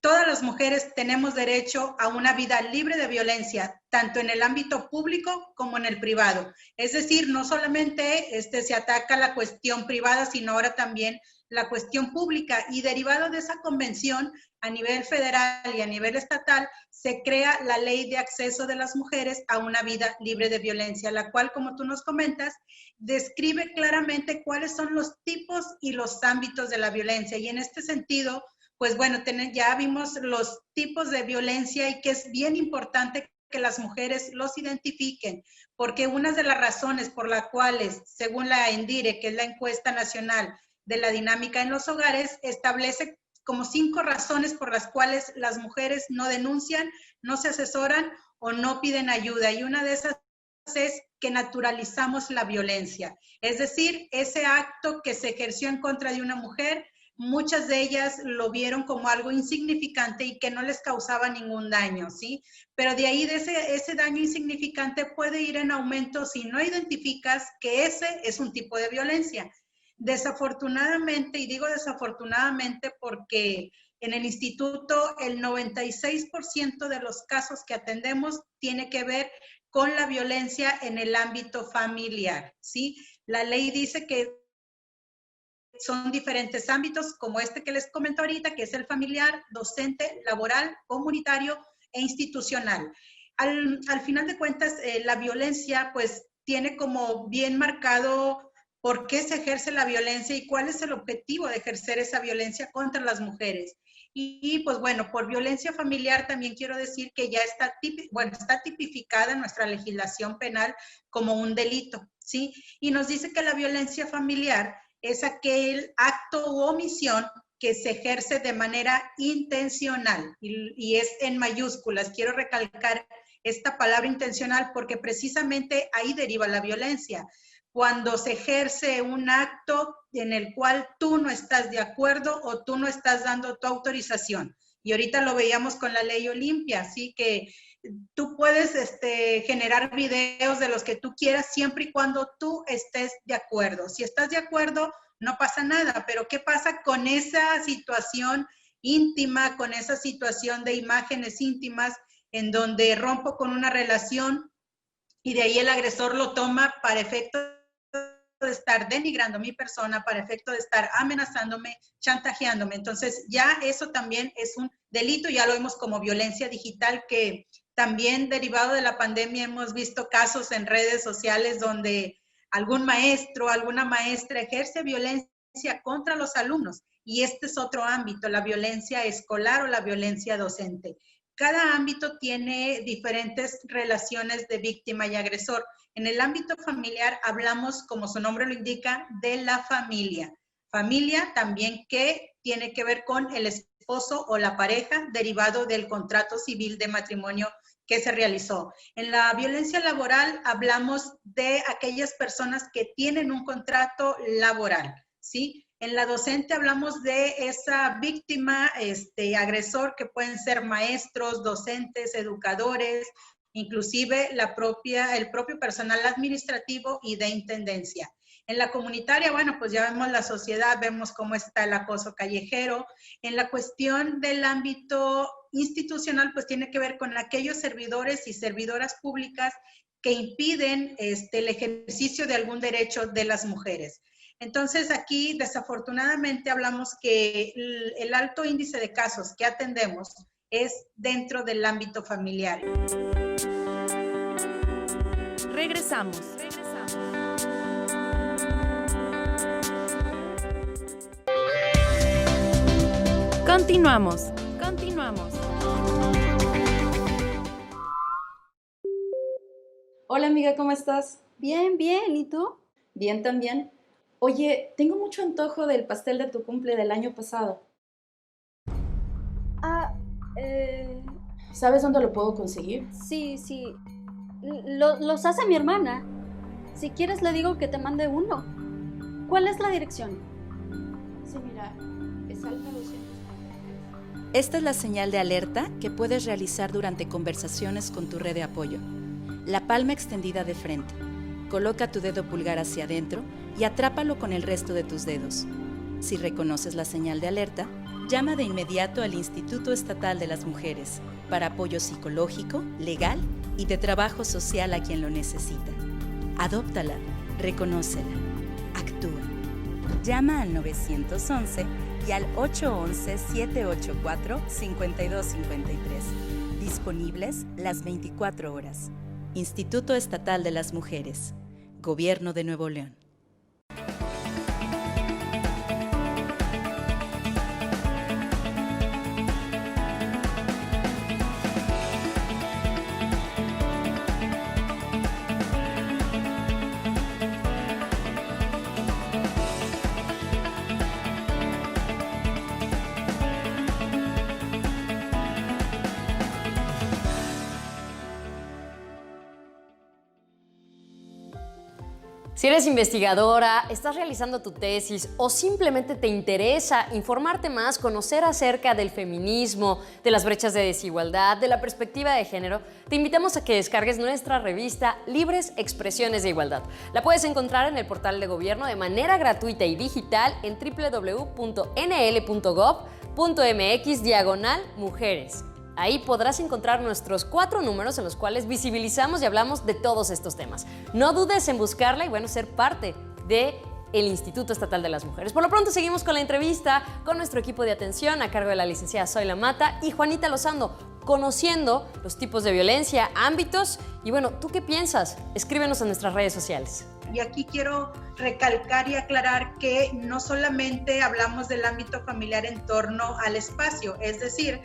Speaker 6: todas las mujeres tenemos derecho a una vida libre de violencia, tanto en el ámbito público como en el privado. Es decir, no solamente se ataca la cuestión privada, sino ahora también la cuestión pública. Y derivado de esa convención, a nivel federal y a nivel estatal, se crea la Ley de Acceso de las Mujeres a una vida libre de violencia, la cual, como tú nos comentas, describe claramente cuáles son los tipos y los ámbitos de la violencia. Y en este sentido, pues bueno, ya vimos los tipos de violencia y que es bien importante que las mujeres los identifiquen, porque una de las razones por las cuales, según la ENDIRE, que es la encuesta nacional de la dinámica en los hogares, establece como 5 razones por las cuales las mujeres no denuncian, no se asesoran o no piden ayuda. Y una de esas es que naturalizamos la violencia. Es decir, ese acto que se ejerció en contra de una mujer, muchas de ellas lo vieron como algo insignificante y que no les causaba ningún daño, ¿sí? Pero de ahí, de ese daño insignificante puede ir en aumento si no identificas que ese es un tipo de violencia. Desafortunadamente, y digo desafortunadamente porque en el instituto el 96% de los casos que atendemos tiene que ver con la violencia en el ámbito familiar, ¿sí? La ley dice que son diferentes ámbitos, como este que les comento ahorita, que es el familiar, docente, laboral, comunitario e institucional. Al final de cuentas, la violencia, pues, tiene como bien marcado por qué se ejerce la violencia y cuál es el objetivo de ejercer esa violencia contra las mujeres. Y pues bueno, por violencia familiar también quiero decir que ya está tipificada en nuestra legislación penal como un delito, ¿sí? Y nos dice que la violencia familiar es aquel acto u omisión que se ejerce de manera intencional y es en mayúsculas. Quiero recalcar esta palabra intencional porque precisamente ahí deriva la violencia. Cuando se ejerce un acto en el cual tú no estás de acuerdo o tú no estás dando tu autorización. Y ahorita lo veíamos con la ley Olimpia, así que tú puedes generar videos de los que tú quieras siempre y cuando tú estés de acuerdo. Si estás de acuerdo, no pasa nada, pero ¿qué pasa con esa situación íntima, con esa situación de imágenes íntimas en donde rompo con una relación y de ahí el agresor lo toma para efecto de estar denigrando mi persona, para efecto de estar amenazándome, chantajeándome? Entonces ya eso también es un delito, ya lo vemos como violencia digital, que también derivado de la pandemia hemos visto casos en redes sociales donde algún maestro, alguna maestra ejerce violencia contra los alumnos. Y este es otro ámbito, la violencia escolar o la violencia docente. Cada ámbito tiene diferentes relaciones de víctima y agresor. En el ámbito familiar hablamos, como su nombre lo indica, de la familia. Familia también que tiene que ver con el esposo o la pareja derivado del contrato civil de matrimonio que se realizó. En la violencia laboral hablamos de aquellas personas que tienen un contrato laboral, ¿sí? En la docente hablamos de esa víctima, agresor, que pueden ser maestros, docentes, educadores, inclusive el propio personal administrativo y de intendencia. En la comunitaria, bueno, pues ya vemos la sociedad, vemos cómo está el acoso callejero. En la cuestión del ámbito institucional, pues tiene que ver con aquellos servidores y servidoras públicas que impiden el ejercicio de algún derecho de las mujeres. Entonces, aquí desafortunadamente hablamos que el alto índice de casos que atendemos es dentro del ámbito familiar.
Speaker 2: Regresamos. Continuamos.
Speaker 8: Hola amiga, ¿cómo estás?
Speaker 9: Bien, bien. ¿Y tú?
Speaker 8: Bien también. Oye, tengo mucho antojo del pastel de tu cumple del año pasado. ¿Sabes dónde lo puedo conseguir?
Speaker 9: Sí. Los hace mi hermana. Si quieres le digo que te mande uno. ¿Cuál es la dirección?
Speaker 8: Sí, mira, es Alfa 200.
Speaker 2: Esta es la señal de alerta que puedes realizar durante conversaciones con tu red de apoyo. La palma extendida de frente. Coloca tu dedo pulgar hacia adentro y atrápalo con el resto de tus dedos. Si reconoces la señal de alerta, llama de inmediato al Instituto Estatal de las Mujeres para apoyo psicológico, legal y de trabajo social a quien lo necesita. Adóptala, reconócela, actúa. Llama al 911 y al 811-784-5253. Disponibles las 24 horas. Instituto Estatal de las Mujeres. Gobierno de Nuevo León.
Speaker 1: Si eres investigadora, estás realizando tu tesis o simplemente te interesa informarte más, conocer acerca del feminismo, de las brechas de desigualdad, de la perspectiva de género, te invitamos a que descargues nuestra revista Libres Expresiones de Igualdad. La puedes encontrar en el portal de gobierno de manera gratuita y digital en www.nl.gov.mx/mujeres. Ahí podrás encontrar nuestros 4 números en los cuales visibilizamos y hablamos de todos estos temas. No dudes en buscarla y ser parte del Instituto Estatal de las Mujeres. Por lo pronto seguimos con la entrevista con nuestro equipo de atención a cargo de la licenciada Zoila Mata y Juanita Lozano, conociendo los tipos de violencia, ámbitos y ¿tú qué piensas? Escríbenos en nuestras redes sociales.
Speaker 6: Y aquí quiero recalcar y aclarar que no solamente hablamos del ámbito familiar en torno al espacio, es decir,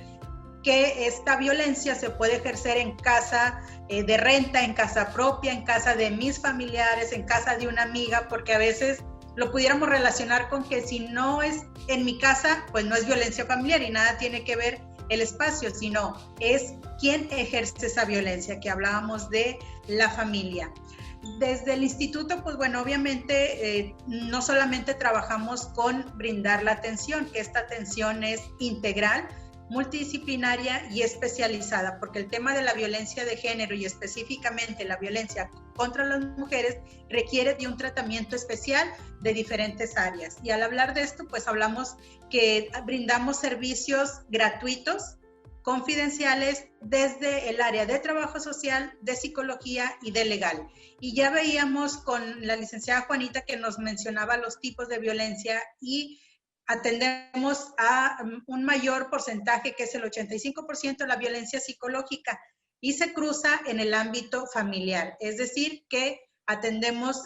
Speaker 6: que esta violencia se puede ejercer en casa de renta, en casa propia, en casa de mis familiares, en casa de una amiga, porque a veces lo pudiéramos relacionar con que si no es en mi casa, pues no es violencia familiar y nada tiene que ver el espacio, sino es quien ejerce esa violencia, que hablábamos de la familia. Desde el instituto, pues obviamente no solamente trabajamos con brindar la atención, que esta atención es integral, multidisciplinaria y especializada, porque el tema de la violencia de género y específicamente la violencia contra las mujeres requiere de un tratamiento especial de diferentes áreas. Y al hablar de esto, pues hablamos que brindamos servicios gratuitos, confidenciales, desde el área de trabajo social, de psicología y de legal. Y ya veíamos con la licenciada Juanita que nos mencionaba los tipos de violencia y atendemos a un mayor porcentaje, que es el 85% de la violencia psicológica, y se cruza en el ámbito familiar. Es decir, que Atendemos,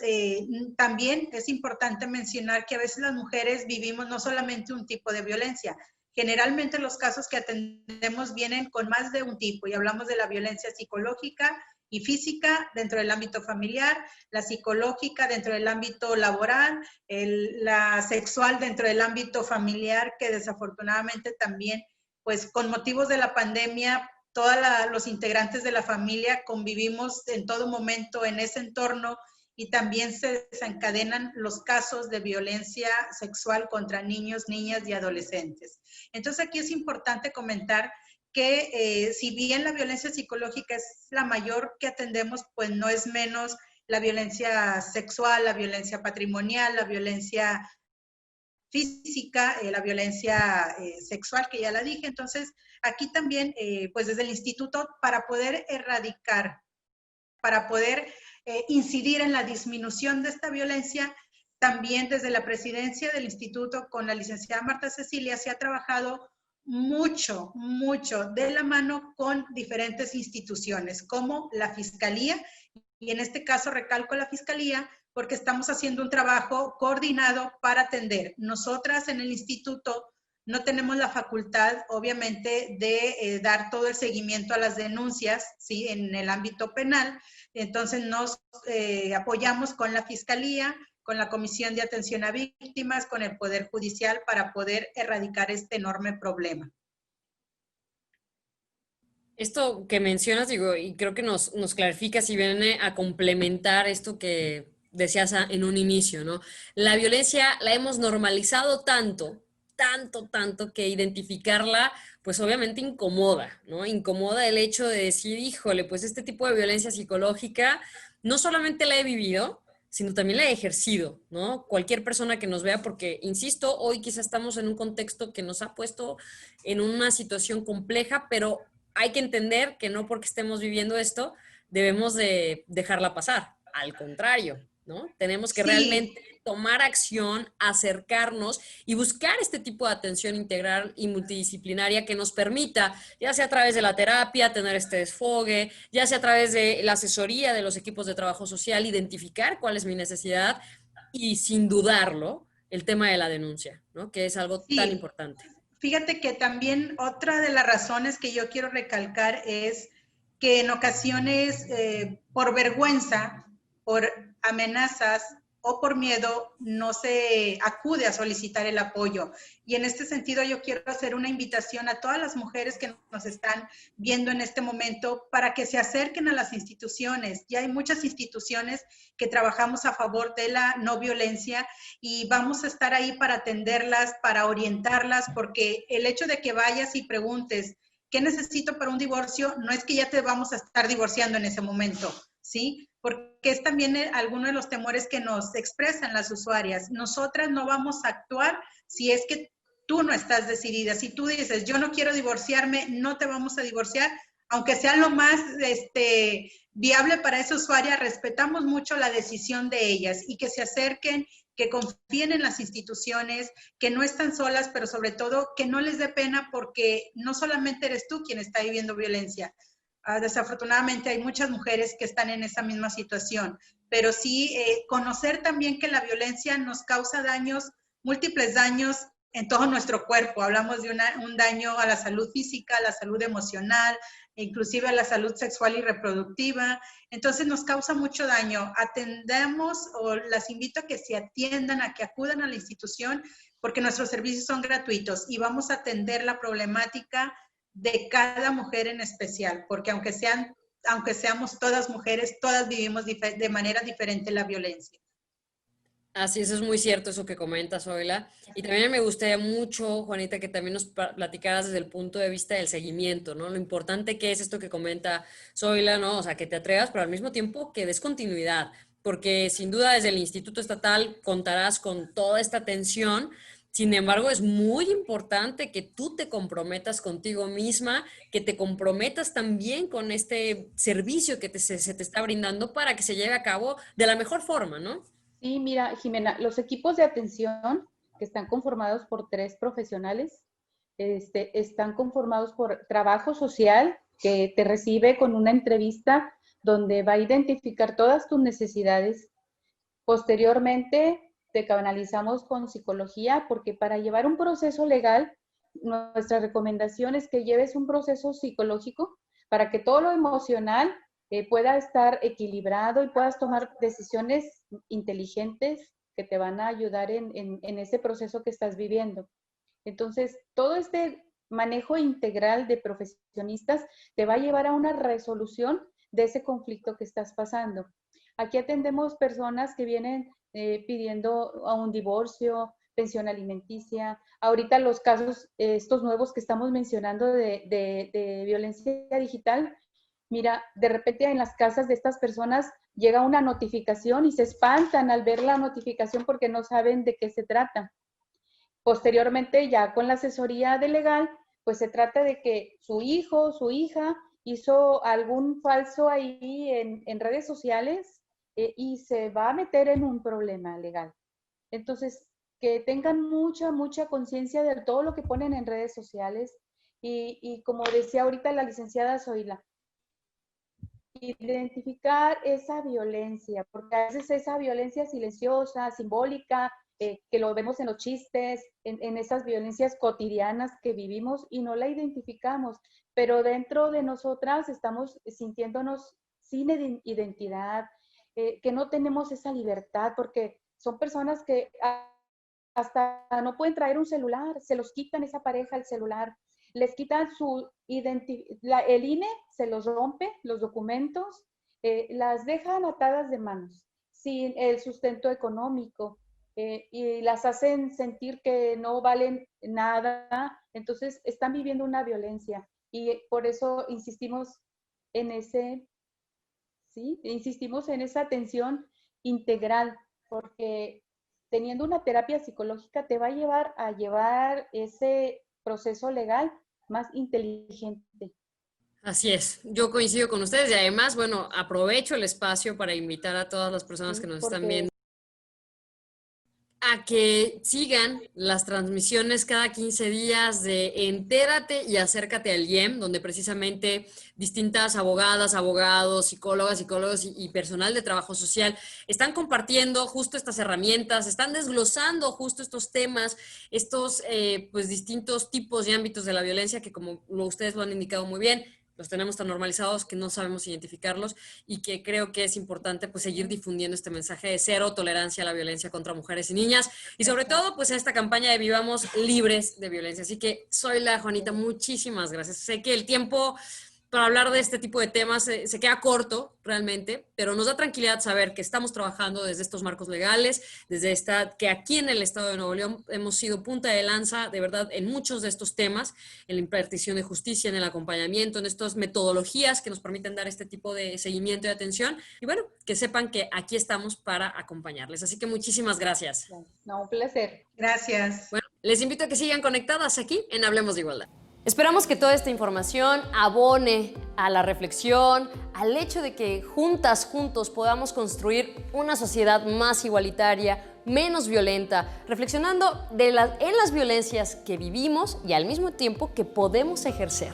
Speaker 6: también es importante mencionar que a veces las mujeres vivimos no solamente un tipo de violencia. Generalmente los casos que atendemos vienen con más de un tipo y hablamos de la violencia psicológica y física dentro del ámbito familiar, la psicológica dentro del ámbito laboral, la sexual dentro del ámbito familiar, que desafortunadamente también, pues con motivos de la pandemia, todos los integrantes de la familia convivimos en todo momento en ese entorno y también se desencadenan los casos de violencia sexual contra niños, niñas y adolescentes. Entonces aquí es importante comentar que si bien la violencia psicológica es la mayor que atendemos, pues no es menos la violencia sexual, la violencia patrimonial, la violencia física, la violencia sexual, que ya la dije. Entonces, aquí también, pues desde el instituto, para poder erradicar, para poder incidir en la disminución de esta violencia, también desde la presidencia del instituto con la licenciada Marta Cecilia se ha trabajado mucho, mucho de la mano con diferentes instituciones, como la Fiscalía, y en este caso recalco la Fiscalía, porque estamos haciendo un trabajo coordinado para atender. Nosotras en el instituto no tenemos la facultad, obviamente, de dar todo el seguimiento a las denuncias, ¿sí?, en el ámbito penal. Entonces nos apoyamos con la Fiscalía, con la Comisión de Atención a Víctimas, con el Poder Judicial para poder erradicar este enorme problema.
Speaker 1: Esto que mencionas, digo, y creo que nos clarifica si viene a complementar esto que decías en un inicio, ¿no? La violencia la hemos normalizado tanto que identificarla, pues obviamente incomoda, ¿no? Incomoda el hecho de decir, híjole, pues este tipo de violencia psicológica no solamente la he vivido, sino también la he ejercido, ¿no? Cualquier persona que nos vea, porque, insisto, hoy quizás estamos en un contexto que nos ha puesto en una situación compleja, pero hay que entender que no porque estemos viviendo esto, debemos de dejarla pasar. Al contrario, ¿no? Tenemos que realmente tomar acción, acercarnos y buscar este tipo de atención integral y multidisciplinaria que nos permita, ya sea a través de la terapia, tener este desfogue, ya sea a través de la asesoría de los equipos de trabajo social, identificar cuál es mi necesidad y, sin dudarlo, el tema de la denuncia, ¿no? Que es algo tan importante.
Speaker 6: Fíjate que también otra de las razones que yo quiero recalcar es que en ocasiones, por vergüenza, por amenazas o por miedo, no se acude a solicitar el apoyo. Y en este sentido yo quiero hacer una invitación a todas las mujeres que nos están viendo en este momento para que se acerquen a las instituciones. Ya hay muchas instituciones que trabajamos a favor de la no violencia y vamos a estar ahí para atenderlas, para orientarlas, porque el hecho de que vayas y preguntes ¿qué necesito para un divorcio? No es que ya te vamos a estar divorciando en ese momento, ¿sí? Porque es también alguno de los temores que nos expresan las usuarias. Nosotras no vamos a actuar si es que tú no estás decidida. Si tú dices, yo no quiero divorciarme, no te vamos a divorciar, aunque sea lo más viable para esa usuaria, respetamos mucho la decisión de ellas y que se acerquen, que confíen en las instituciones, que no están solas, pero sobre todo que no les dé pena porque no solamente eres tú quien está viviendo violencia. Desafortunadamente hay muchas mujeres que están en esa misma situación, pero sí conocer también que la violencia nos causa daños, múltiples daños en todo nuestro cuerpo. Hablamos de un daño a la salud física, a la salud emocional, inclusive a la salud sexual y reproductiva. Entonces nos causa mucho daño. Atendemos o las invito a que se atiendan, a que acudan a la institución, porque nuestros servicios son gratuitos y vamos a atender la problemática de cada mujer en especial, porque aunque seamos todas mujeres, todas vivimos de manera diferente la violencia.
Speaker 1: Así es muy cierto eso que comentas, Zoila. Y también me gustaría mucho, Juanita, que también nos platicaras desde el punto de vista del seguimiento, ¿no? Lo importante que es esto que comenta Zoila, ¿no? O sea, que te atrevas, pero al mismo tiempo que des continuidad, porque sin duda desde el Instituto Estatal contarás con toda esta atención. Sin embargo, es muy importante que tú te comprometas contigo misma, que te comprometas también con este servicio que se te está brindando para que se lleve a cabo de la mejor forma, ¿no?
Speaker 7: Sí, mira, Jimena, los equipos de atención que están conformados por 3 profesionales, están conformados por trabajo social, que te recibe con una entrevista donde va a identificar todas tus necesidades. Posteriormente, te canalizamos con psicología, porque para llevar un proceso legal, nuestra recomendación es que lleves un proceso psicológico para que todo lo emocional pueda estar equilibrado y puedas tomar decisiones inteligentes que te van a ayudar en ese proceso que estás viviendo. Entonces, todo este manejo integral de profesionistas te va a llevar a una resolución de ese conflicto que estás pasando. Aquí atendemos personas que vienen pidiendo a un divorcio, pensión alimenticia. Ahorita los casos, estos nuevos que estamos mencionando de violencia digital, mira, de repente en las casas de estas personas llega una notificación y se espantan al ver la notificación porque no saben de qué se trata. Posteriormente, ya con la asesoría de legal, pues se trata de que su hijo, su hija, hizo algún falso ahí en redes sociales y se va a meter en un problema legal. Entonces, que tengan mucha conciencia de todo lo que ponen en redes sociales y como decía ahorita la licenciada Zoila, identificar esa violencia, porque a veces esa violencia silenciosa, simbólica, que lo vemos en los chistes, en esas violencias cotidianas que vivimos y no la identificamos, pero dentro de nosotras estamos sintiéndonos sin identidad, que no tenemos esa libertad, porque son personas que hasta no pueden traer un celular, se los quitan esa pareja el celular, les quitan su el INE, se los rompe, los documentos, las dejan atadas de manos, sin el sustento económico, y las hacen sentir que no valen nada, entonces están viviendo una violencia, y por eso insistimos en esa atención integral, porque teniendo una terapia psicológica te va a llevar ese proceso legal más inteligente.
Speaker 1: Así es, yo coincido con ustedes y además, bueno, aprovecho el espacio para invitar a todas las personas que nos están viendo a que sigan las transmisiones cada 15 días de Entérate y Acércate al IEM, donde precisamente distintas abogadas, abogados, psicólogas y personal de trabajo social están compartiendo justo estas herramientas, están desglosando justo estos temas, estos pues distintos tipos y ámbitos de la violencia que, como ustedes lo han indicado muy bien, los tenemos tan normalizados que no sabemos identificarlos y que creo que es importante pues seguir difundiendo este mensaje de cero tolerancia a la violencia contra mujeres y niñas y sobre todo pues a esta campaña de Vivamos Libres de Violencia. Así que Zoila, Juanita, muchísimas gracias. Sé que el tiempo para hablar de este tipo de temas se queda corto realmente, pero nos da tranquilidad saber que estamos trabajando desde estos marcos legales, desde que aquí en el Estado de Nuevo León hemos sido punta de lanza, de verdad, en muchos de estos temas, en la impartición de justicia, en el acompañamiento, en estas metodologías que nos permiten dar este tipo de seguimiento y atención. Y bueno, que sepan que aquí estamos para acompañarles. Así que muchísimas gracias.
Speaker 7: No, un placer.
Speaker 6: Gracias.
Speaker 1: Bueno, les invito a que sigan conectadas aquí en Hablemos de Igualdad. Esperamos que toda esta información abone a la reflexión, al hecho de que juntos podamos construir una sociedad más igualitaria, menos violenta, reflexionando en las violencias que vivimos y al mismo tiempo que podemos ejercer.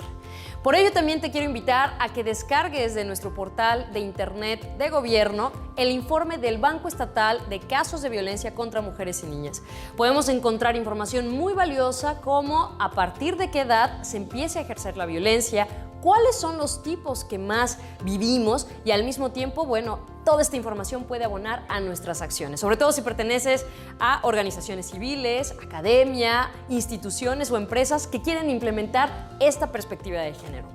Speaker 1: Por ello también te quiero invitar a que descargues de nuestro portal de internet de gobierno el informe del Banco Estatal de Casos de Violencia contra Mujeres y Niñas. Podemos encontrar información muy valiosa como a partir de qué edad se empieza a ejercer la violencia, cuáles son los tipos que más vivimos y al mismo tiempo, bueno, toda esta información puede abonar a nuestras acciones, sobre todo si perteneces a organizaciones civiles, academia, instituciones o empresas que quieren implementar esta perspectiva de género.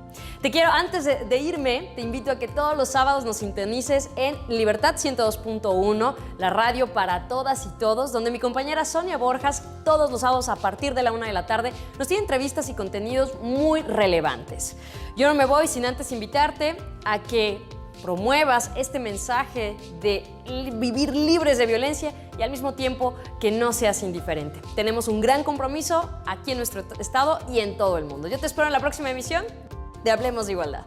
Speaker 1: Antes de irme, te invito a que todos los sábados nos sintonices en Libertad 102.1, la radio para todas y todos, donde mi compañera Sonia Borjas, todos los sábados a partir de la 1 de la tarde, nos tiene entrevistas y contenidos muy relevantes. Yo no me voy sin antes invitarte a que promuevas este mensaje de vivir libres de violencia y al mismo tiempo que no seas indiferente. Tenemos un gran compromiso aquí en nuestro estado y en todo el mundo. Yo te espero en la próxima emisión de Hablemos de Igualdad.